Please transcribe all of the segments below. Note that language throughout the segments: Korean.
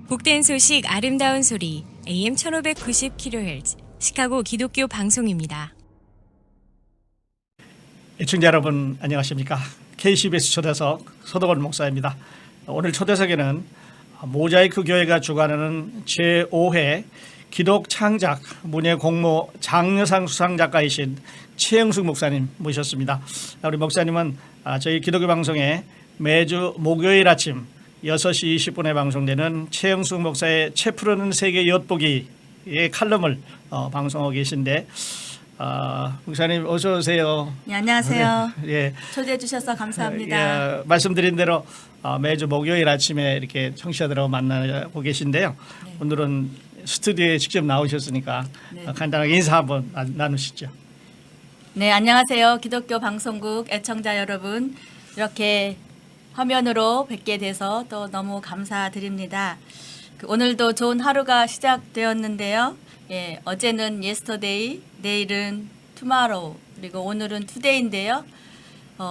복된 소식 아름다운 소리 AM 1590kHz 시카고 기독교 방송입니다. 애청자 여러분 안녕하십니까? KCBS 초대석 서덕원 목사입니다. 오늘 초대석에는 모자이크 교회가 주관하는 제5회 기독 창작 문예 공모 장려상 수상작가이신 최영숙 목사님 모셨습니다. 우리 목사님은 저희 기독교 방송에 매주 목요일 아침 6시 20분에 방송되는 최영숙 목사의 책 푸르는 세계 엿보기의 칼럼을 방송하고 계신데 목사님 어서 오세요. 네, 안녕하세요. 예. 초대해 주셔서 감사합니다. 예, 말씀드린 대로 매주 목요일 아침에 이렇게 청취자들하고 만나고 계신데요. 네. 오늘은 스튜디오에 직접 나오셨으니까 네. 간단하게 인사 한번 나누시죠. 네, 안녕하세요. 기독교 방송국 애청자 여러분. 이렇게 화면으로 뵙게 돼서 또 너무 감사드립니다. 오늘도 좋은 하루가 시작되었는데요. 예, 어제는 yesterday, 내일은 tomorrow, 그리고 오늘은 today인데요.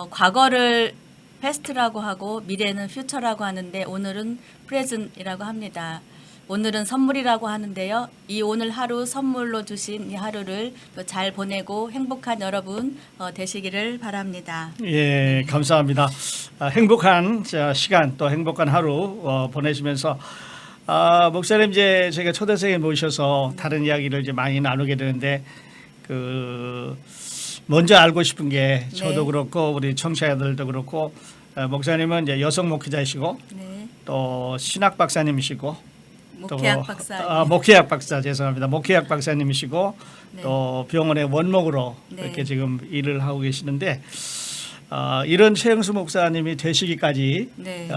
과거를 past라고 하고 미래는 future라고 하는데 오늘은 present이라고 합니다. 오늘은 선물이라고 하는데요. 이 오늘 하루 선물로 주신 이 하루를 또 잘 보내고 행복한 여러분 되시기를 바랍니다. 예, 감사합니다. 행복한 시간 또 행복한 하루 보내시면서 목사님 이제 제가 초대석에 모셔서 다른 이야기를 이제 많이 나누게 되는데 먼저 알고 싶은 게 저도 네. 그렇고 우리 청취자들도 그렇고 목사님은 이제 여성 목회자이시고 네, 또 신학 박사님이시고 목회학 박사. 목회학 박사 죄송합니다. 목회학 박사님이시고 네. 또 병원의 원목으로 네. 이렇게 지금 일을 하고 계시는데 이런 최영수 목사님이 되시기까지 네.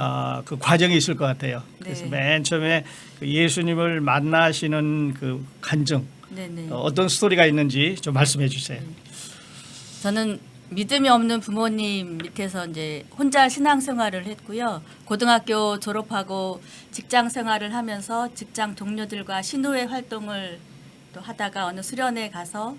그 과정이 있을 것 같아요. 그래서 네. 맨 처음에 그 예수님을 만나시는 그 간증 네네. 어떤 스토리가 있는지 좀 말씀해 주세요. 저는 믿음이 없는 부모님 밑에서 이제 혼자 신앙생활을 했고요. 고등학교 졸업하고 직장 생활을 하면서 직장 동료들과 신우회 활동을 또 하다가 어느 수련회 가서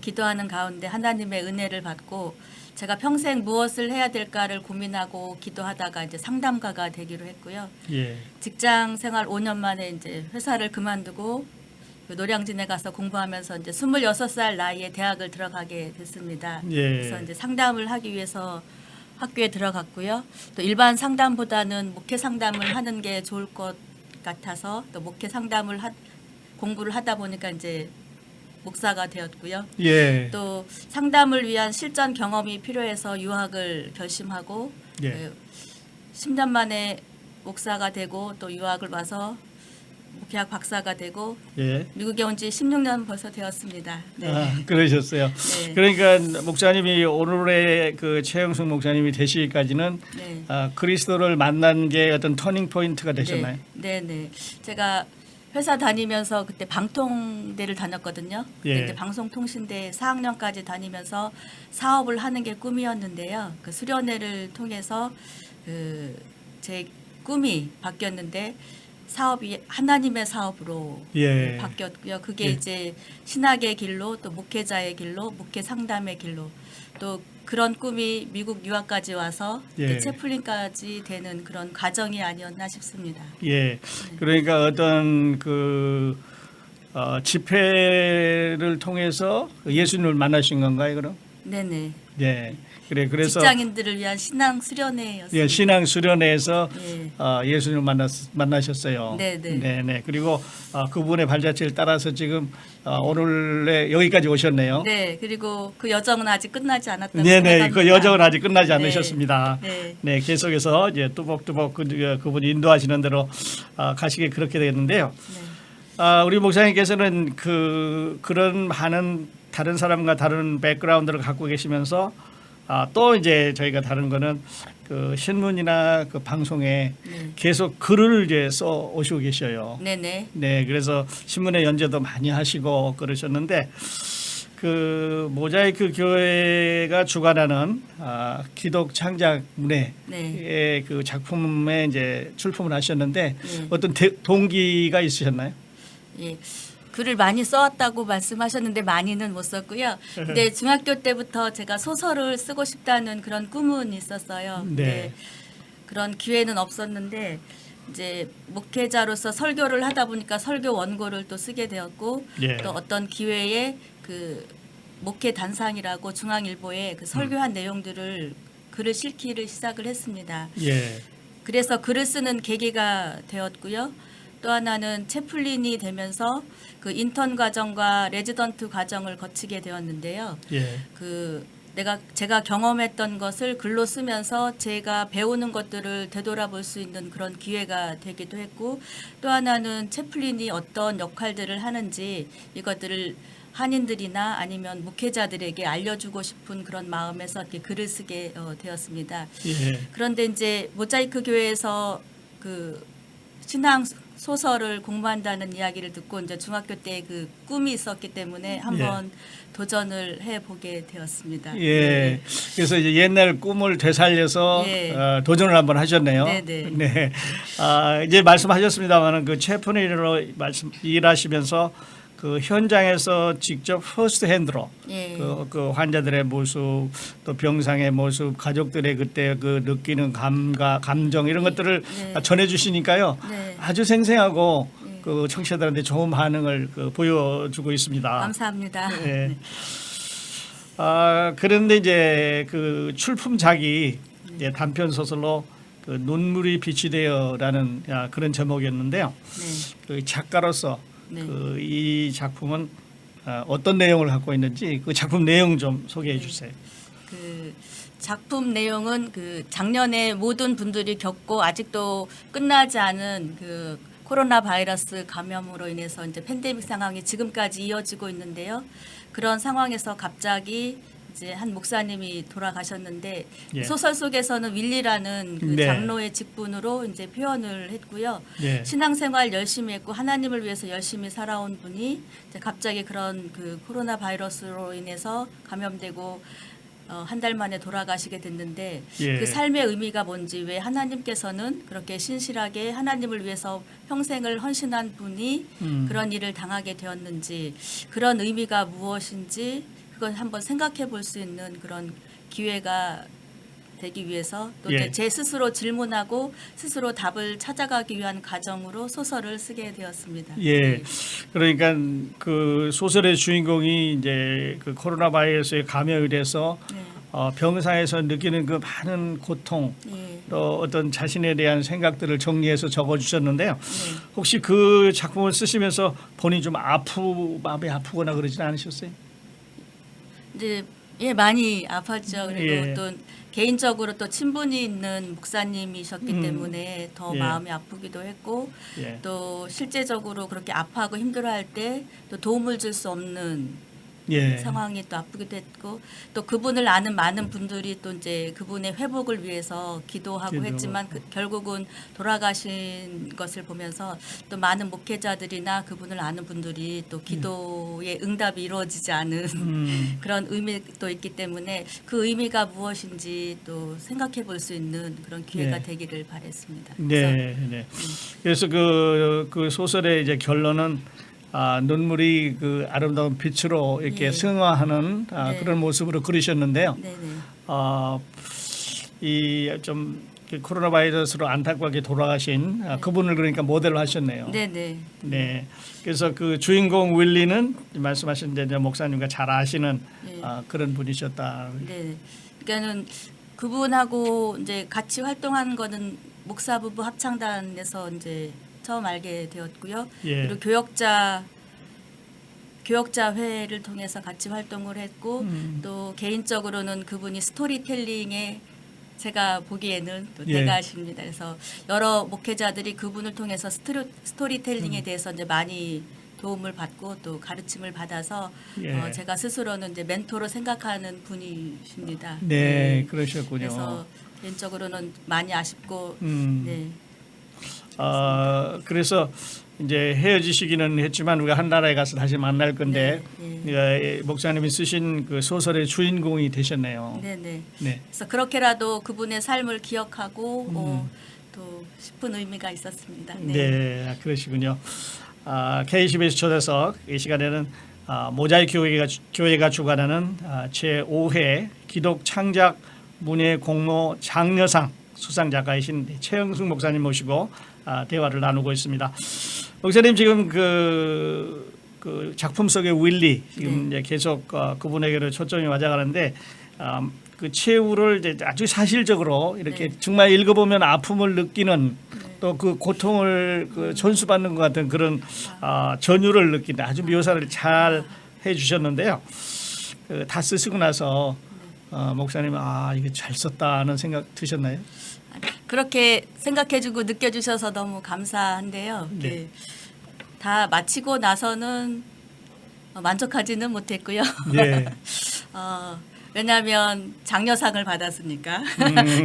기도하는 가운데 하나님의 은혜를 받고 제가 평생 무엇을 해야 될까를 고민하고 기도하다가 이제 상담가가 되기로 했고요. 예. 직장 생활 5년 만에 이제 회사를 그만두고 노량진에 가서 공부하면서 이제 26살 나이에 대학을 들어가게 됐습니다. 예. 그래서 이제 상담을 하기 위해서 학교에 들어갔고요. 또 일반 상담보다는 목회 상담을 하는 게 좋을 것 같아서 또 목회 상담을 공부를 하다 보니까 이제 목사가 되었고요. 예. 또 상담을 위한 실전 경험이 필요해서 유학을 결심하고 예. 10년 만에 목사가 되고 또 유학을 와서 목회학 박사가 되고 예. 미국에 온 지 16년 벌써 되었습니다. 네. 그러셨어요. 네. 그러니까 목사님이 오늘의 그 최영숙 목사님이 되시기까지는 네. 그리스도를 만난 게 어떤 터닝 포인트가 되셨나요? 네, 네. 제가 회사 다니면서 그때 방통대를 다녔거든요. 예. 그때 방송통신대 4학년까지 다니면서 사업을 하는 게 꿈이었는데요. 그 수련회를 통해서 제 꿈이 바뀌었는데 사업이 하나님의 사업으로 예. 바뀌었고요. 그게 예. 이제 신학의 길로 또 목회자의 길로 목회 상담의 길로 또 그런 꿈이 미국 유학까지 와서 예. 채플린까지 되는 그런 과정이 아니었나 싶습니다. 예. 그러니까 어떤 집회를 통해서 예수님을 만나신 건가요, 그럼? 네네. 예. 그래서 직장인들을 위한 신앙 수련회였습니다. 예, 신앙 수련회에서 예. 예수님을 만나셨어요. 네네. 네네. 그리고 그분의 발자취를 따라서 지금 오늘에 여기까지 오셨네요. 네. 그리고 그 여정은 아직 끝나지 않았다고 네네. 생각합니다. 그 여정은 아직 끝나지 네. 않으셨습니다. 네. 네, 계속해서 이제 뚜벅뚜벅 그분이 인도하시는 대로 가시게 그렇게 되겠는데요. 네. 우리 목사님께서는 그런 많은 다른 사람과 다른 백그라운드를 갖고 계시면서 또 이제 저희가 다른 거는 그 신문이나 그 방송에 네. 계속 글을 이제 써 오시고 계셔요. 네네. 네, 그래서 신문에 연재도 많이 하시고 그러셨는데 그 모자이크 교회가 주관하는 기독 창작 문예의 네. 그 작품에 이제 출품을 하셨는데 네. 어떤 동기가 있으셨나요? 예. 글을 많이 써왔다고 말씀하셨는데 많이는 못 썼고요. 근데 중학교 때부터 제가 소설을 쓰고 싶다는 그런 꿈은 있었어요. 네. 그런 기회는 없었는데 이제 목회자로서 설교를 하다 보니까 설교 원고를 또 쓰게 되었고 예. 또 어떤 기회에 그 목회 단상이라고 중앙일보에 그 설교한 내용들을 글을 실기를 시작을 했습니다. 예. 그래서 글을 쓰는 계기가 되었고요. 또 하나는 채플린이 되면서 그 인턴 과정과 레지던트 과정을 거치게 되었는데요. 예. 그 제가 경험했던 것을 글로 쓰면서 제가 배우는 것들을 되돌아볼 수 있는 그런 기회가 되기도 했고, 또 하나는 채플린이 어떤 역할들을 하는지 이것들을 한인들이나 아니면 목회자들에게 알려주고 싶은 그런 마음에서 이렇게 글을 쓰게 되었습니다. 예. 그런데 이제 모자이크 교회에서 그 신앙 소설을 공부한다는 이야기를 듣고 이제 중학교 때 그 꿈이 있었기 때문에 한번 도전을 해보게 되었습니다. 예. 그래서 이제 옛날 꿈을 되살려서 예. 도전을 한번 하셨네요. 네네. 네. 이제 말씀하셨습니다만은 그 채플린으로 일하시면서 그 현장에서 직접 퍼스트 핸드로 예. 그 환자들의 모습, 또 병상의 모습, 가족들의 그때 그 느끼는 감정 이런 것들을 네. 전해주시니까요. 네. 아주 생생하고 그 청취자들한테 좋은 반응을 보여주고 있습니다. 감사합니다. 예. 그런데 이제 그 출품작이 이제 단편 소설로 그 눈물이 빛이 되어라는 그런 제목이었는데요. 네. 그 작가로서 네. 그 이 작품은 어떤 내용을 갖고 있는지 그 작품 내용 좀 소개해 주세요. 그 작품 내용은 그 작년에 모든 분들이 겪고 아직도 끝나지 않은 그 코로나 바이러스 감염으로 인해서 이제 팬데믹 상황이 지금까지 이어지고 있는데요. 그런 상황에서 갑자기 이제 한 목사님이 돌아가셨는데 예. 소설 속에서는 윌리라는 그 네. 장로의 직분으로 이제 표현을 했고요. 예. 신앙생활 열심히 했고 하나님을 위해서 열심히 살아온 분이 이제 갑자기 그런 그 코로나 바이러스로 인해서 감염되고 한 달 만에 돌아가시게 됐는데 예. 그 삶의 의미가 뭔지, 왜 하나님께서는 그렇게 신실하게 하나님을 위해서 평생을 헌신한 분이 그런 일을 당하게 되었는지, 그런 의미가 무엇인지 그건 한번 생각해 볼 수 있는 그런 기회가 되기 위해서 또 예. 제 스스로 질문하고 스스로 답을 찾아가기 위한 과정으로 소설을 쓰게 되었습니다. 예. 네. 그러니까 그 소설의 주인공이 이제 그 코로나 바이러스에 감염이 돼서 네. 병상에서 느끼는 그 많은 고통, 네. 또 어떤 자신에 대한 생각들을 정리해서 적어주셨는데요. 네. 혹시 그 작품을 쓰시면서 본인이 좀 마음이 아프거나 그러진 않으셨어요? 이제 많이 아팠죠. 그리고 예. 또 개인적으로 또 친분이 있는 목사님이셨기 때문에 더 예. 마음이 아프기도 했고 예. 또 실제적으로 그렇게 아파하고 힘들어할 때 또 도움을 줄 수 없는 예. 상황이 또 아프기도 했고, 또 그분을 아는 많은 분들이 또 이제 그분의 회복을 위해서 기도하고 했지만 결국은 돌아가신 것을 보면서 또 많은 목회자들이나 그분을 아는 분들이 또 기도의 응답이 이루어지지 않은 그런 의미도 있기 때문에 그 의미가 무엇인지 또 생각해 볼 수 있는 그런 기회가 네. 되기를 바랬습니다. 네, 네. 그래서 그 소설의 이제 결론은 눈물이 그 아름다운 빛으로 이렇게 예. 승화하는 네. 그런 모습으로 그리셨는데요. 네네. 이 좀 코로나 바이러스로 안타깝게 돌아가신 그분을 그러니까 모델로 하셨네요. 네네. 네. 그래서 그 주인공 윌리는 말씀하신 이제 목사님과 잘 아시는 네. 그런 분이셨다. 네. 그러니까는 그분하고 이제 같이 활동한 거는 목사 부부 합창단에서 이제 처음 알게 되었고요. 예. 그리고 교역자 회를 통해서 같이 활동을 했고 또 개인적으로는 그분이 스토리텔링에 제가 보기에는 또 예. 대가십니다. 그래서 여러 목회자들이 그분을 통해서 스토리텔링에 대해서 이제 많이 도움을 받고 또 가르침을 받아서 예. 제가 스스로는 이제 멘토로 생각하는 분이십니다. 네, 그러셨군요. 그래서 개인적으로는 많이 아쉽고 네. 그래서 이제 헤어지시기는 했지만 우리가 한 나라에 가서 다시 만날 건데 목사님이 쓰신 그 소설의 주인공이 되셨네요. 네네. 네. 그래서 그렇게라도 그분의 삶을 기억하고 또 싶은 의미가 있었습니다. 네, 그러시군요. KCBS 초대석 이 시간에는 모자이크 교회가 주관하는 제5회 기독 창작 문예 공모 장려상 수상 작가이신 최영숙 목사님 모시고 대화를 나누고 있습니다. 목사님 지금 그 작품 속의 윌리 지금 이제 계속 그분에게로 초점이 맞아가는데 그 최후를 이제 아주 사실적으로 이렇게 정말 읽어보면 아픔을 느끼는 또 그 고통을 그 전수받는 것 같은 그런 전율을 느끼는 아주 묘사를 잘 해주셨는데요. 다 쓰시고 나서 목사님 이게 잘 썼다는 생각 드셨나요? 그렇게 생각해주고 느껴주셔서 너무 감사한데요. 네. 다 마치고 나서는 만족하지는 못했고요. 예. 왜냐하면 장려상을 받았으니까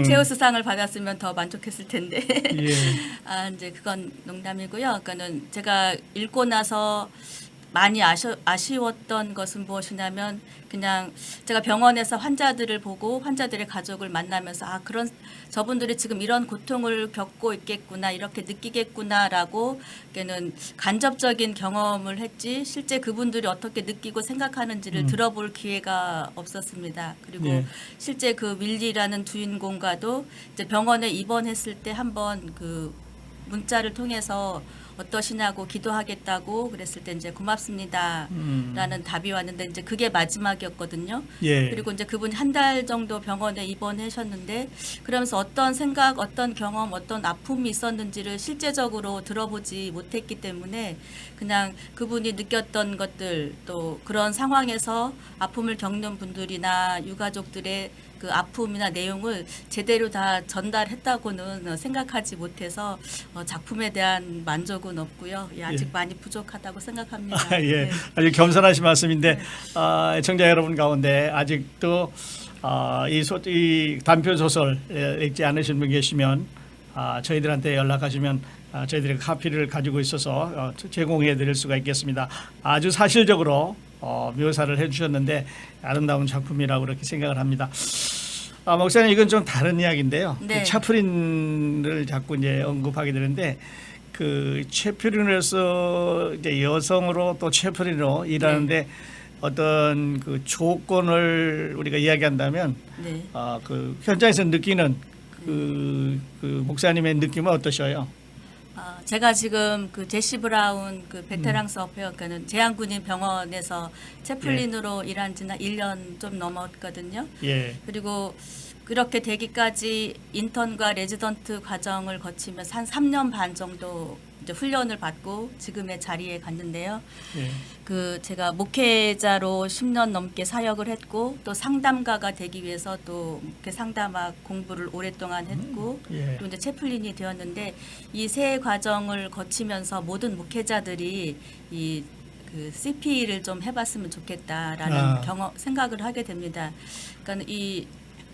최우수상을 받았으면 더 만족했을 텐데 예. 이제 그건 농담이고요. 그러니까는 제가 읽고 나서 많이 아쉬웠던 것은 무엇이냐면 그냥 제가 병원에서 환자들을 보고 환자들의 가족을 만나면서 그런 저분들이 지금 이런 고통을 겪고 있겠구나 이렇게 느끼겠구나라고 그는 간접적인 경험을 했지 실제 그분들이 어떻게 느끼고 생각하는지를 들어볼 기회가 없었습니다. 그리고 네. 실제 그 윌리라는 주인공과도 이제 병원에 입원했을 때 한번 그 문자를 통해서 어떠시냐고 기도하겠다고 그랬을 때 이제 고맙습니다라는 답이 왔는데 이제 그게 마지막이었거든요. 예. 그리고 이제 그분이 한 달 정도 병원에 입원하셨는데 그러면서 어떤 생각, 어떤 경험, 어떤 아픔이 있었는지를 실제적으로 들어보지 못했기 때문에 그냥 그분이 느꼈던 것들 또 그런 상황에서 아픔을 겪는 분들이나 유가족들의 그 아픔이나 내용을 제대로 다 전달했다고는 생각하지 못해서 작품에 대한 만족은 없고요. 아직 많이 부족하다고 생각합니다. 예, 네. 아주 겸손하신 말씀인데 애청자 여러분 가운데 아직도 이 단편 소설 읽지 않으신 분 계시면 저희들한테 연락하시면 저희들이 카피를 가지고 있어서 제공해 드릴 수가 있겠습니다. 아주 사실적으로 묘사를 해주셨는데 아름다운 작품이라고 그렇게 생각을 합니다. 목사님 이건 좀 다른 이야기인데요. 네. 그 차프린을 자꾸 이제 언급하게 되는데 그 채플린으로서 이제 여성으로 또 채플린으로 일하는데 어떤 그 조건을 우리가 이야기한다면 네. 그 현장에서 느끼는 그 목사님의 느낌은 어떠셔요? 제가 지금 그 제시 브라운 그 베테랑스 어페어가는 제한군인 병원에서 채플린으로 일한 지는 1년 좀 넘었거든요. 예. 그리고 그렇게 되기까지 인턴과 레지던트 과정을 거치면서 한 3년 반 정도 이제 훈련을 받고 지금의 자리에 갔는데요. 예. 그 제가 목회자로 10년 넘게 사역을 했고 또 상담가가 되기 위해서 또 목회 상담학 공부를 오랫동안 했고 예. 또 이제 채플린이 되었는데 이 세 과정을 거치면서 모든 목회자들이 이 그 CP를 좀 해봤으면 좋겠다라는 생각을 하게 됩니다. 그러니까 이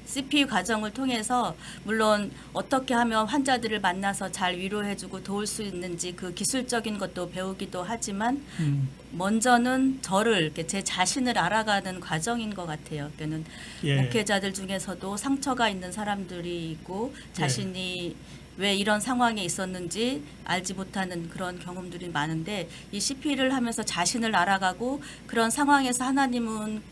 CP 과정을 통해서 물론 어떻게 하면 환자들을 만나서 잘 위로해주고 도울 수 있는지 그 기술적인 것도 배우기도 하지만 먼저는 저를 이렇게 제 자신을 알아가는 과정인 것 같아요. 그러니까는 예. 목회자들 중에서도 상처가 있는 사람들이 있고 자신이 왜 이런 상황에 있었는지 알지 못하는 그런 경험들이 많은데 이 CP를 하면서 자신을 알아가고 그런 상황에서 하나님은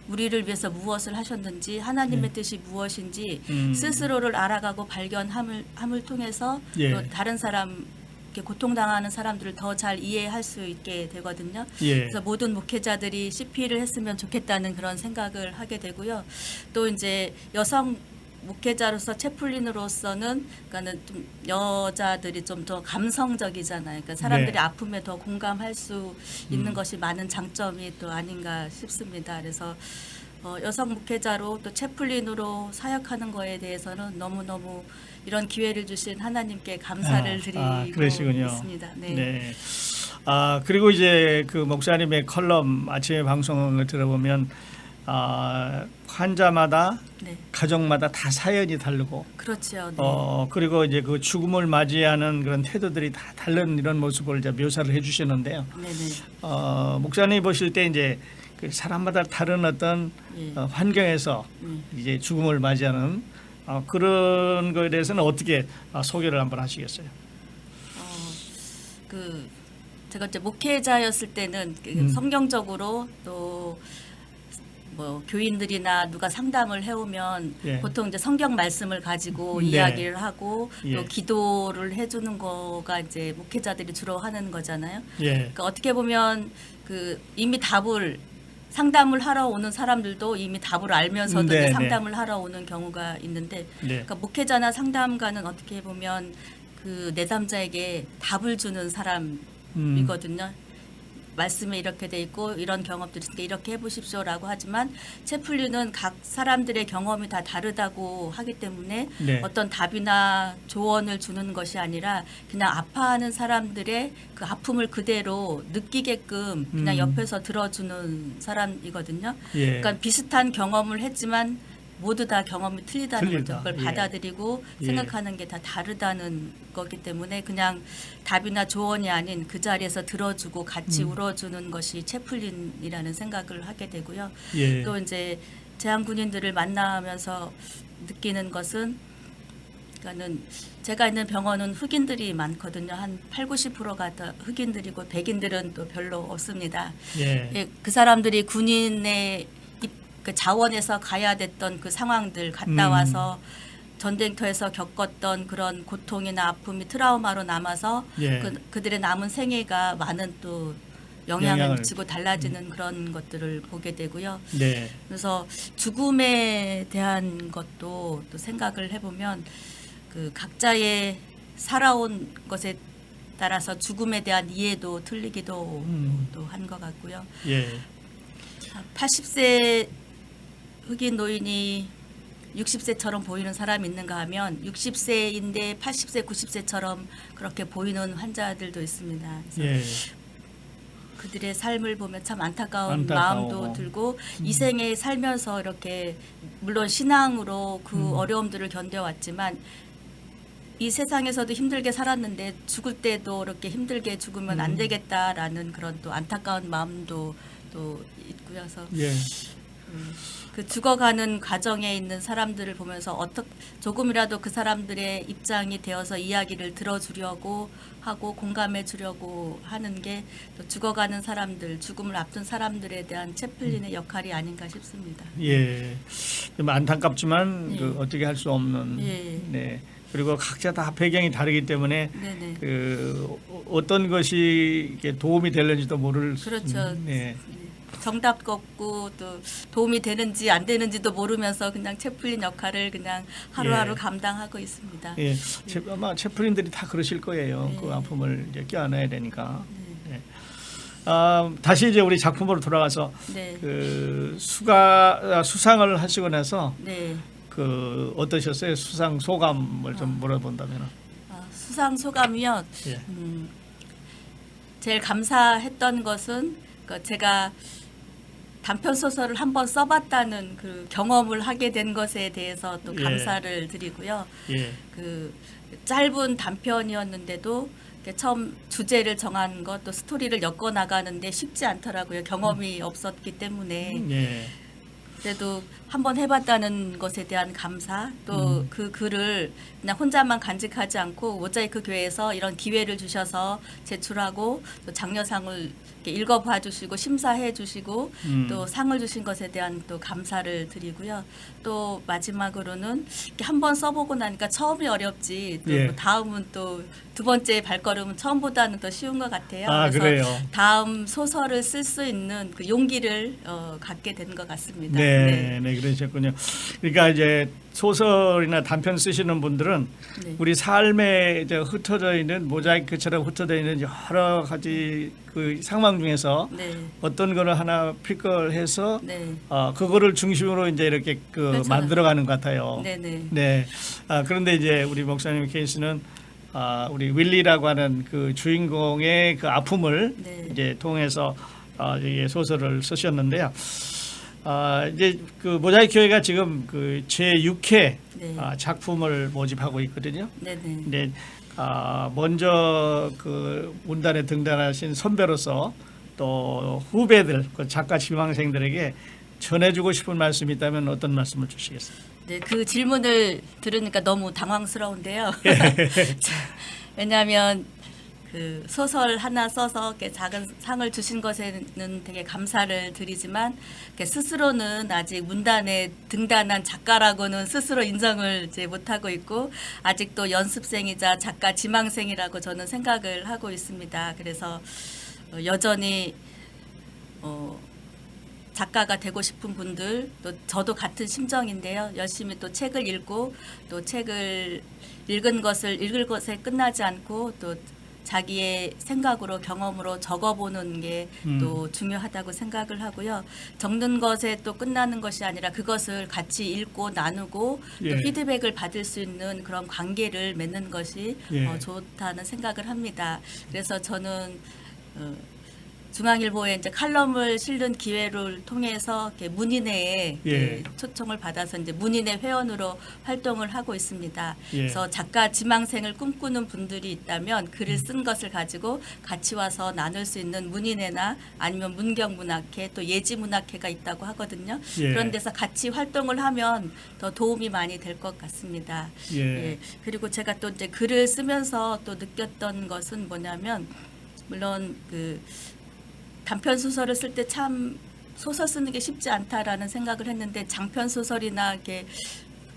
우리를 위해서 무엇을 하셨는지 하나님의 뜻이 무엇인지 스스로를 알아가고 발견함을 통해서 또 다른 사람 이렇게 고통당하는 사람들을 더 잘 이해할 수 있게 되거든요. 예. 그래서 모든 목회자들이 CP를 했으면 좋겠다는 그런 생각을 하게 되고요. 또 이제 여성 목회자로서 채플린으로서는 그러니까는 좀 여자들이 좀 더 감성적이잖아요. 그러니까 사람들이 아픔에 더 공감할 수 있는 것이 많은 장점이 또 아닌가 싶습니다. 그래서 여성 목회자로 또 채플린으로 사역하는 거에 대해서는 너무너무 이런 기회를 주신 하나님께 감사를 드리고 그러시군요. 있습니다. 네. 네. 그리고 이제 그 목사님의 컬럼 아침에 방송을 들어보면 환자마다 네. 가정마다 다 사연이 다르고 그렇죠. 네. 그리고 이제 그 죽음을 맞이하는 그런 태도들이 다 다른 이런 모습을 이제 묘사를 해주셨는데요. 네네. 목사님 보실 때 이제 그 사람마다 다른 어떤 환경에서 이제 죽음을 맞이하는 그런 거에 대해서는 어떻게 소개를 한번 하시겠어요? 그 제가 이제 목회자였을 때는 성경적으로 또 뭐 교인들이나 누가 상담을 해오면 예. 보통 이제 성경 말씀을 가지고 네. 이야기를 하고 예. 또 기도를 해주는 거가 이제 목회자들이 주로 하는 거잖아요. 예. 그러니까 어떻게 보면 그 이미 답을 상담을 하러 오는 사람들도 이미 답을 알면서도 네, 이제 네. 상담을 하러 오는 경우가 있는데, 네. 그러니까 목회자나 상담가는 어떻게 보면 그 내담자에게 답을 주는 사람이거든요. 말씀에 이렇게 돼 있고 이런 경험들이 있으니까 이렇게 해보십시오라고 하지만 채플린은 각 사람들의 경험이 다 다르다고 하기 때문에 네. 어떤 답이나 조언을 주는 것이 아니라 그냥 아파하는 사람들의 그 아픔을 그대로 느끼게끔 그냥 옆에서 들어주는 사람이거든요. 예. 그러니까 비슷한 경험을 했지만 모두 다 경험이 틀리다는 틀리다. 거죠. 그걸 예. 받아들이고 예. 생각하는 게 다 다르다는 거기 때문에 그냥 답이나 조언이 아닌 그 자리에서 들어주고 같이 울어주는 것이 채플린이라는 생각을 하게 되고요. 예. 또 이제 재향군인들을 만나면서 느끼는 것은, 그러니까는 제가 있는 병원은 흑인들이 많거든요. 한 80~90%가 다 흑인들이고 백인들은 또 별로 없습니다. 예. 예, 그 사람들이 군인의 그 자원에서 가야 됐던 그 상황들 갔다 와서 전쟁터에서 겪었던 그런 고통이나 아픔이 트라우마로 남아서 예. 그들의 남은 생애가 많은 또 영향을 영향을 미치고 달라지는 그런 것들을 보게 되고요. 네. 그래서 죽음에 대한 것도 또 생각을 해보면 그 각자의 살아온 것에 따라서 죽음에 대한 이해도 틀리기도 또 한 것 같고요. 예. 80세 흑인 노인이 60세처럼 보이는 사람이 있는가 하면 60세인데 80세, 90세처럼 그렇게 보이는 환자들도 있습니다. 그래서 예. 그들의 삶을 보면 참 안타까운 안타까워. 마음도 들고 이 생에 살면서 이렇게 물론 신앙으로 그 어려움들을 견뎌왔지만 이 세상에서도 힘들게 살았는데 죽을 때도 이렇게 힘들게 죽으면 안 되겠다라는 그런 또 안타까운 마음도 또 있고요. 그래서 예. 그 죽어가는 과정에 있는 사람들을 보면서 조금이라도 그 사람들의 입장이 되어서 이야기를 들어주려고 하고 공감해 주려고 하는 게 또 죽어가는 사람들, 죽음을 앞둔 사람들에 대한 채플린의 역할이 아닌가 싶습니다. 예. 좀 안타깝지만 예. 그 어떻게 할 수 없는. 예. 네. 그리고 각자 다 배경이 다르기 때문에 네네. 그 어떤 것이 이게 도움이 될는지도 모를. 그렇죠. 네. 정답도 없고 또 도움이 되는지 안 되는지도 모르면서 그냥 채플린 역할을 그냥 하루하루 예. 감당하고 있습니다. 예. 아마 채플린들이 다 그러실 거예요. 예. 그 아픔을 이제 껴안아야 되니까. 네. 다시 이제 우리 작품으로 돌아가서 네. 그 수상을 하시고 나서 네. 그 어떠셨어요? 수상 소감을 좀 물어본다면. 수상 소감이요. 예. 제일 감사했던 것은 제가 단편 소설을 한번 써봤다는 그 경험을 하게 된 것에 대해서 또 예. 감사를 드리고요. 예. 그 짧은 단편이었는데도 이렇게 처음 주제를 정한 것, 또 스토리를 엮어 나가는데 쉽지 않더라고요. 경험이 없었기 때문에. 예. 그래도 한번 해봤다는 것에 대한 감사, 또 그 글을 그냥 혼자만 간직하지 않고 모자이크 교회에서 이런 기회를 주셔서 제출하고 또 장려상을 이렇게 읽어봐 주시고 심사해 주시고 또 상을 주신 것에 대한 또 감사를 드리고요. 또 마지막으로는 한번 써보고 나니까 처음이 어렵지 또 예. 다음은 또 두 번째 발걸음은 처음보다는 더 쉬운 것 같아요. 아, 그래요? 다음 소설을 쓸 수 있는 그 용기를 갖게 된 것 같습니다. 네, 네, 그러셨군요. 그러니까 이제 소설이나 단편 쓰시는 분들은 네. 우리 삶에 이제 흩어져 있는 모자이크처럼 흩어져 있는 여러 가지 그 상황 중에서 네. 어떤 거를 하나 픽을해서 네. 그거를 중심으로 이제 이렇게 그 그렇죠. 만들어가는 것 같아요. 네네. 네. 그런데 이제 우리 목사님 케이스는 우리 윌리라고 하는 그 주인공의 그 아픔을 네. 이제 통해서 이게 소설을 쓰셨는데요. 이제 그 모자이크 교회가 지금 그 제6회 네. 작품을 모집하고 있거든요. 네네. 근데 먼저 그 문단에 등단하신 선배로서 또 후배들, 그 작가 지망생들에게 전해주고 싶은 말씀이 있다면 어떤 말씀을 주시겠어요? 네, 그 질문을 들으니까 너무 당황스러운데요. 왜냐하면 그 소설 하나 써서 이렇게 작은 상을 주신 것에는 되게 감사를 드리지만 이렇게 스스로는 아직 문단에 등단한 작가라고는 스스로 인정을 이제 못하고 있고 아직도 연습생이자 작가 지망생이라고 저는 생각을 하고 있습니다. 그래서 여전히 작가가 되고 싶은 분들 또 저도 같은 심정인데요. 열심히 또 책을 읽고 또 책을 읽은 것을 읽을 것에 끝나지 않고 또 자기의 생각으로 경험으로 적어보는 게 또 중요하다고 생각을 하고요. 적는 것에 또 끝나는 것이 아니라 그것을 같이 읽고 나누고 예. 또 피드백을 받을 수 있는 그런 관계를 맺는 것이 예. 좋다는 생각을 합니다. 그래서 저는 중앙일보에 이제 칼럼을 실는 기회를 통해서 이렇게 문인회에 예. 초청을 받아서 이제 문인회 회원으로 활동을 하고 있습니다. 예. 그래서 작가 지망생을 꿈꾸는 분들이 있다면 글을 쓴 것을 가지고 같이 와서 나눌 수 있는 문인회나 아니면 문경문학회 또 예지문학회가 있다고 하거든요. 예. 그런 데서 같이 활동을 하면 더 도움이 많이 될 것 같습니다. 예. 그리고 제가 또 이제 글을 쓰면서 또 느꼈던 것은 뭐냐면 물론 그 단편 소설을 쓸 때 참 소설 쓰는 게 쉽지 않다라는 생각을 했는데 장편 소설이나 이렇게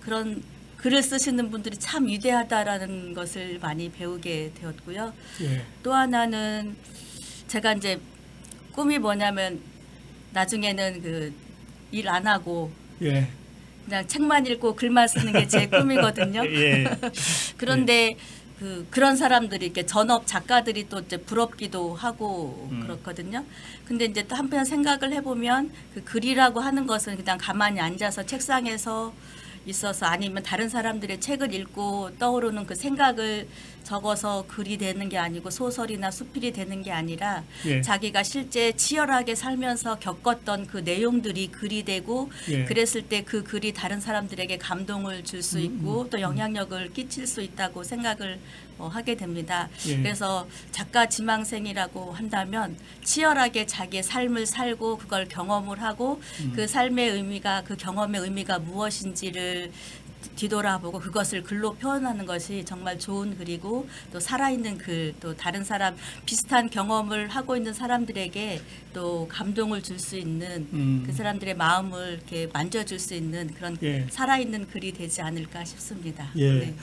그런 글을 쓰시는 분들이 참 위대하다라는 것을 많이 배우게 되었고요. 예. 또 하나는 제가 이제 꿈이 뭐냐면 나중에는 그 일 안 하고 예. 그냥 책만 읽고 글만 쓰는 게 제 꿈이거든요. 예. 그런데 그런 사람들이 이렇게 전업 작가들이 또 이제 부럽기도 하고 그렇거든요. 근데 이제 또 한편 생각을 해보면 그 글이라고 하는 것은 그냥 가만히 앉아서 책상에서 있어서 아니면 다른 사람들의 책을 읽고 떠오르는 그 생각을 적어서 글이 되는 게 아니고 소설이나 수필이 되는 게 아니라 예. 자기가 실제 치열하게 살면서 겪었던 그 내용들이 글이 되고 예. 그랬을 때 그 글이 다른 사람들에게 감동을 줄 수 있고 또 영향력을 끼칠 수 있다고 생각을 하게 됩니다. 예. 그래서 작가 지망생이라고 한다면 치열하게 자기의 삶을 살고 그걸 경험을 하고 그 삶의 의미가 그 경험의 의미가 무엇인지를 뒤돌아보고 그것을 글로 표현하는 것이 정말 좋은 글이고 또 살아있는 글, 또 다른 사람 비슷한 경험을 하고 있는 사람들에게 또 감동을 줄 수 있는 그 사람들의 마음을 이렇게 만져줄 수 있는 그런 예. 살아있는 글이 되지 않을까 싶습니다. 예. 네.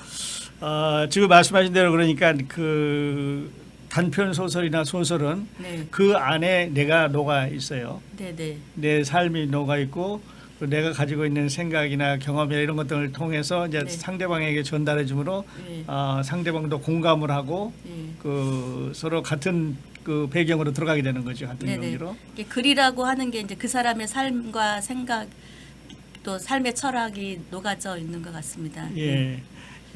지금 말씀하신 대로 그러니까 그 단편 소설이나 소설은 네. 그 안에 내가 녹아 있어요. 네, 네. 내 삶이 녹아 있고 또 내가 가지고 있는 생각이나 경험이나 이런 것들을 통해서 이제 네. 상대방에게 전달해 주므로 네. 상대방도 공감을 하고 네. 그 서로 같은 그 배경으로 들어가게 되는 거죠. 같은 네네. 용기로. 이게 글이라고 하는 게 이제 그 사람의 삶과 생각 또 삶의 철학이 녹아져 있는 것 같습니다. 예.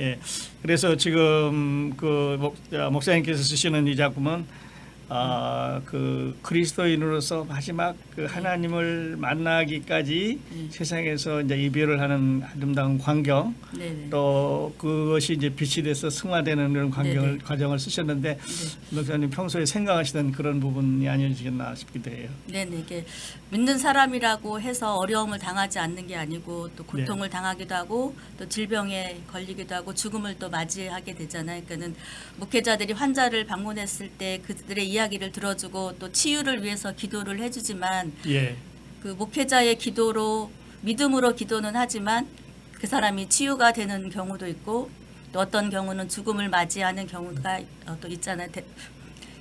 예. 그래서 지금 그 목사님께서 쓰시는 이 작품은 그 그리스도인으로서 마지막 그 하나님을 만나기까지 세상에서 이제 이별을 하는 아름다운 광경, 네네. 또 그것이 이제 빛이 돼서 승화되는 그런 과정을 쓰셨는데 목사님 평소에 생각하시던 그런 부분이 아니시겠나 싶기도 해요. 네네. 이게 믿는 사람이라고 해서 어려움을 당하지 않는 게 아니고 또 고통을 당하기도 하고 또 질병에 걸리기도 하고 죽음을 또 맞이하게 되잖아요. 그러니까는 목회자들이 환자를 방문했을 때 그들의 이야기를 들어주고 또 치유를 위해서 기도를 해주지만 예. 그 목회자의 기도로 믿음으로 기도는 하지만 그 사람이 치유가 되는 경우도 있고 또 어떤 경우는 죽음을 맞이하는 경우가 또 있잖아요.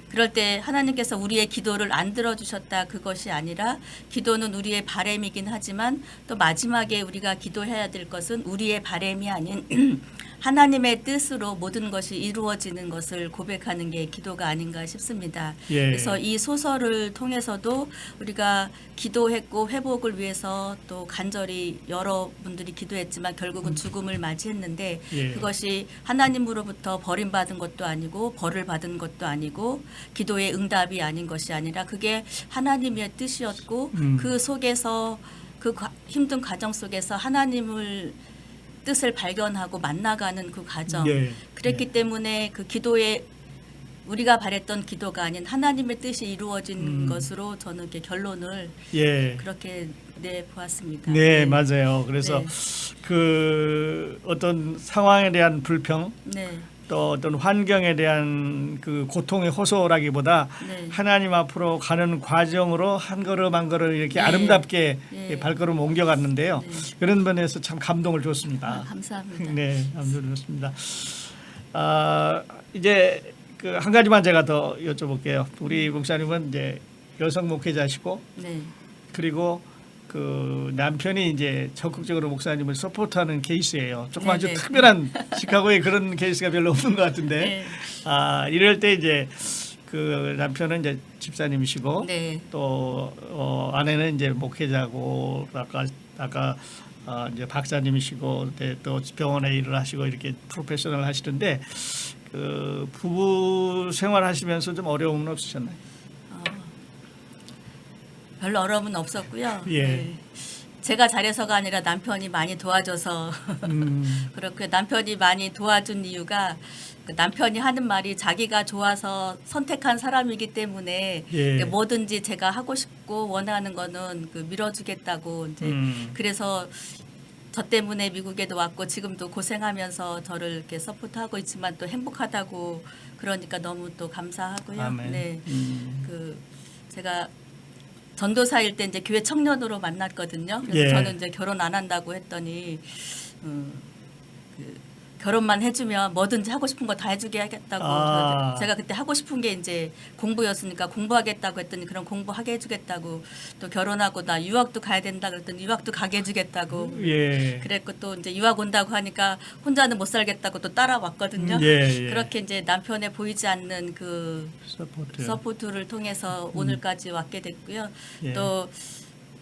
그럴 때 하나님께서 우리의 기도를 안 들어주셨다 그것이 아니라 기도는 우리의 바램이긴 하지만 또 마지막에 우리가 기도해야 될 것은 우리의 바램이 아닌 하나님의 뜻으로 모든 것이 이루어지는 것을 고백하는 게 기도가 아닌가 싶습니다. 예. 그래서 이 소설을 통해서도 우리가 기도했고 회복을 위해서 또 간절히 여러분들이 기도했지만 결국은 죽음을 맞이했는데 예. 그것이 하나님으로부터 버림받은 것도 아니고 벌을 받은 것도 아니고 기도의 응답이 아닌 것이 아니라 그게 하나님의 뜻이었고 그 속에서 그 힘든 과정 속에서 하나님을 뜻을 발견하고 만나가는 그 과정. 예. 그랬기 때문에 그 기도에 우리가 바랬던 기도가 아닌 하나님의 뜻이 이루어진 것으로 저는 이렇게 결론을 예. 그렇게 보았습니다. 네, 맞아요. 그래서 네. 그 어떤 상황에 대한 불평, 네. 또 어떤 환경에 대한 그 고통의 호소라기보다 네. 하나님 앞으로 가는 과정으로 한 걸음 한 걸음 이렇게 네. 아름답게 네. 발걸음 옮겨갔는데요. 네. 그런 면에서 참 감동을 줬습니다. 감사합니다. 네, 감동을 줬습니다. 이제 그 한 가지만 제가 더 여쭤볼게요. 우리 목사님은 이제 여성 목회자시고 네. 그리고 그 남편이 이제 적극적으로 목사님을 서포트하는 케이스예요. 조금 아주 네네. 특별한 시카고에 그런 케이스가 별로 없는 것 같은데, 네. 이럴 때 이제 그 남편은 이제 집사님이시고 네. 또 아내는 이제 목회자고 아까 이제 박사님이시고 또 병원에 일을 하시고 이렇게 프로페셔널 하시는데 그 부부 생활하시면서 좀 어려움은 없으셨나요? 별로 어려움은 없었고요. 예. 네. 제가 잘해서가 아니라 남편이 많이 도와줘서 그렇고 남편이 많이 도와준 이유가 그 남편이 하는 말이 자기가 좋아서 선택한 사람이기 때문에 예. 뭐든지 제가 하고 싶고 원하는 거는 그 밀어주겠다고 이제 그래서 저 때문에 미국에도 왔고 지금도 고생하면서 저를 이렇게 서포트하고 있지만 또 행복하다고 그러니까 너무 또 감사하고요. 아멘. 네. 그 제가 전도사일 때 이제 교회 청년으로 만났거든요. 그래서 예. 저는 이제 결혼 안 한다고 했더니 그 결혼만 해주면 뭐든지 하고 싶은 거 다 해주게 하겠다고. 제가 그때 하고 싶은 게 이제 공부였으니까 공부하겠다고 했더니 그럼 공부하게 해주겠다고. 또 결혼하고 나 유학도 가야 된다 그랬더니 유학도 가게 해주겠다고. 예. 그랬고 또 이제 유학 온다고 하니까 혼자는 못 살겠다고 또 따라왔거든요. 예. 그렇게 이제 남편의 보이지 않는 그 서포트를 통해서 오늘까지 왔게 됐고요. 예. 또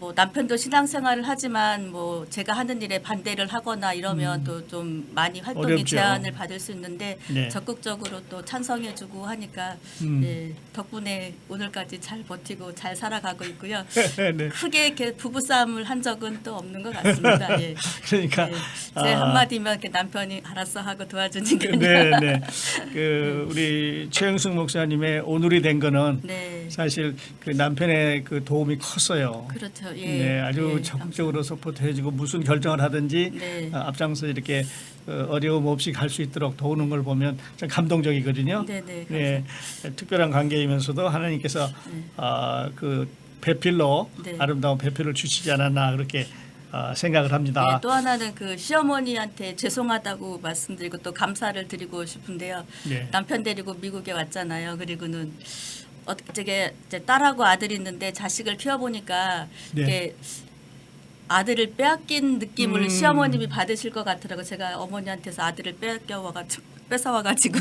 뭐 남편도 신앙생활을 하지만 뭐 제가 하는 일에 반대를 하거나 이러면 또 좀 많이 활동에 어렵죠. 제한을 받을 수 있는데 네. 적극적으로 또 찬성해주고 하니까 예, 덕분에 오늘까지 잘 버티고 잘 살아가고 있고요. 네. 크게 이렇게 부부싸움을 한 적은 또 없는 것 같습니다. 예. 그러니까 예. 제 한마디면 이렇게 남편이 알았어 하고 도와주니까요. 네. 그 우리 최영숙 목사님의 오늘이 된 거는 네. 사실 그 남편의 그 도움이 컸어요. 그렇죠. 예. 네, 아주 예, 적극적으로 서포트해주고 무슨 결정을 하든지 네. 앞장서 이렇게 어려움 없이 갈 수 있도록 도우는 걸 보면 참 감동적이거든요. 네네. 네, 특별한 관계이면서도 하나님께서 그 배필로 네. 아름다운 배필을 주시지 않았나 그렇게 생각을 합니다. 네, 또 하나는 그 시어머니한테 죄송하다고 말씀드리고 또 감사를 드리고 싶은데요. 네. 남편 데리고 미국에 왔잖아요. 그리고는 어떻게 이제 딸하고 아들이 있는데 자식을 키워보니까 네. 이게 아들을 빼앗긴 느낌을 시어머님이 받으실 것 같더라고. 제가 어머니한테서 아들을 뺏어와가지고.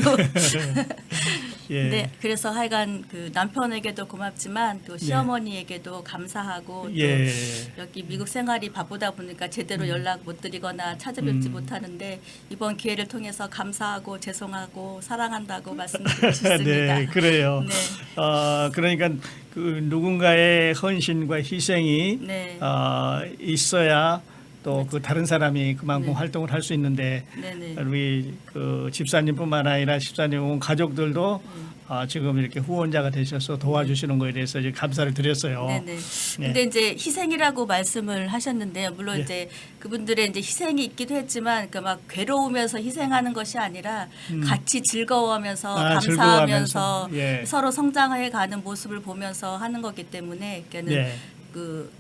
예. 네, 그래서 하여간 그 남편에게도 고맙지만 또 시어머니에게도 감사하고 또 예. 여기 미국 생활이 바쁘다 보니까 제대로 연락 못 드리거나 찾아뵙지 못하는데 이번 기회를 통해서 감사하고 죄송하고 사랑한다고 말씀드리고 싶습니다. 네, 그래요. 네. 그러니까 그 누군가의 헌신과 희생이 네. 있어야 또 그 다른 사람이 그만큼 네. 활동을 할 수 있는데 네네. 우리 그 집사님뿐만 아니라 집사님 온 가족들도 지금 이렇게 후원자가 되셔서 도와주시는 거에 대해서 이제 감사를 드렸어요. 네네. 근데 이제 희생이라고 말씀을 하셨는데요. 물론 예. 이제 그분들의 이제 희생이 있기도 했지만, 그러니까 막 괴로우면서 희생하는 것이 아니라 같이 즐거워하면서 감사하면서 즐거워하면서, 예. 서로 성장해가는 모습을 보면서 하는 거기 때문에, 그러니까는 네. 그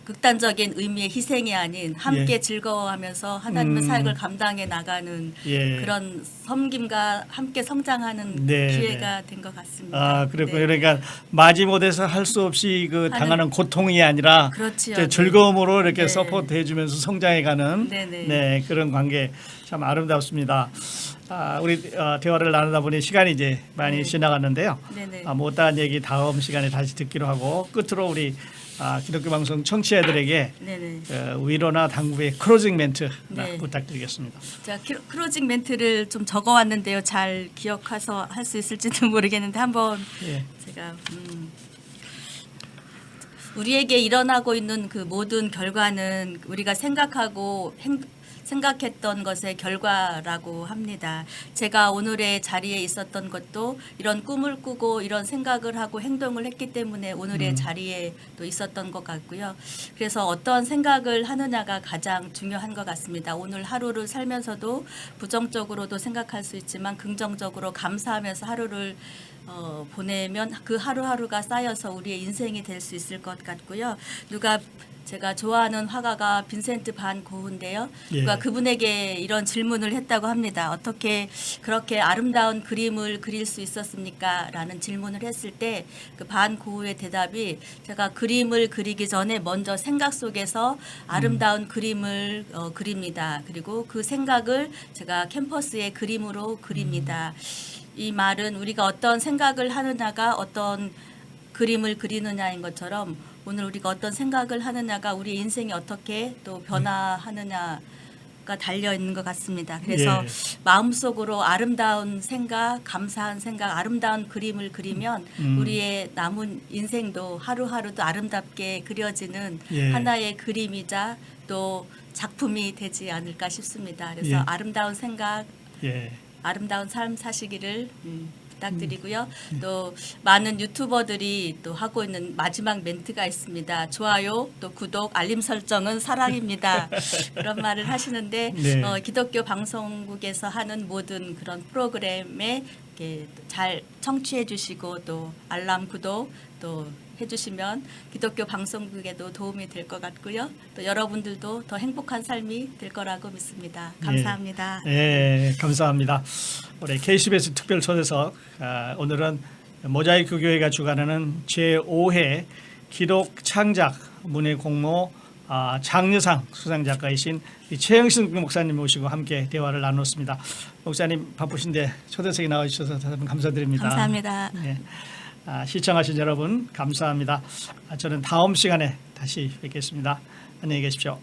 극단적인 의미의 희생이 아닌 함께 예. 즐거워하면서 하나님의 사역을 감당해 나가는 예. 그런 섬김과 함께 성장하는 네, 기회가 된 것 같습니다. 그렇군요. 네. 그러니까 마지못해서 할 수 없이 그 당하는 고통이 아니라 그렇지요. 이제 네. 즐거움으로 이렇게 네. 서포트해주면서 성장해가는 네네. 네, 그런 관계 참 아름답습니다. 우리 대화를 나누다 보니 시간이 이제 많이 네. 지나갔는데요. 네네. 못다한 얘기 다음 시간에 다시 듣기로 하고 끝으로 우리 기독교 방송 청취자들에게 네네. 위로나 당부의 클로징 멘트 네. 부탁드리겠습니다. 자, 클로징 멘트를 좀 적어왔는데요. 잘 기억해서 할 수 있을지는 모르겠는데 한번 예. 제가 우리에게 일어나고 있는 그 모든 결과는 우리가 생각하고 생각했던 것의 결과라고 합니다. 제가 오늘의 자리에 있었던 것도 이런 꿈을 꾸고 이런 생각을 하고 행동을 했기 때문에 오늘의 자리에 또 있었던 것 같고요. 그래서 어떤 생각을 하느냐가 가장 중요한 것 같습니다. 오늘 하루를 살면서도 부정적으로도 생각할 수 있지만 긍정적으로 감사하면서 하루를 보내면 그 하루하루가 쌓여서 우리의 인생이 될 수 있을 것 같고요. 제가 좋아하는 화가가 빈센트 반 고흐인데요. 예. 누가 그분에게 이런 질문을 했다고 합니다. 어떻게 그렇게 아름다운 그림을 그릴 수 있었습니까? 라는 질문을 했을 때 그 반 고흐의 대답이 제가 그림을 그리기 전에 먼저 생각 속에서 아름다운 그림을 그립니다. 그리고 그 생각을 제가 캔버스에 그림으로 그립니다. 이 말은 우리가 어떤 생각을 하느냐가 어떤 그림을 그리느냐인 것처럼 오늘 우리가 어떤 생각을 하느냐가 우리 인생이 어떻게 또 변화하느냐가 달려 있는 것 같습니다. 그래서 예. 마음속으로 아름다운 생각, 감사한 생각, 아름다운 그림을 그리면 우리의 남은 인생도 하루하루도 아름답게 그려지는 예. 하나의 그림이자 또 작품이 되지 않을까 싶습니다. 그래서 예. 아름다운 생각, 예. 아름다운 삶 사시기를 부탁드리고요. 또 많은 유튜버들이 또 하고 있는 마지막 멘트가 있습니다. 좋아요, 또 구독, 알림 설정은 사랑입니다. 그런 말을 하시는데 네. 기독교 방송국에서 하는 모든 그런 프로그램에 이렇게 잘 청취해 주시고 또 알람 구독 또 해주시면 기독교 방송국에도 도움이 될 것 같고요. 또 여러분들도 더 행복한 삶이 될 거라고 믿습니다. 감사합니다. 예, 감사합니다. 우리 KCBS 특별 초대석 오늘은 모자이크 교회가 주관하는 제5회 기독 창작 문예 공모 장려상 수상작가이신 최영신 목사님 모시고 함께 대화를 나눴습니다. 목사님 바쁘신데 초대석에 나와주셔서 다시 한번 감사드립니다. 감사합니다. 네. 시청하신 여러분 감사합니다. 저는 다음 시간에 다시 뵙겠습니다. 안녕히 계십시오.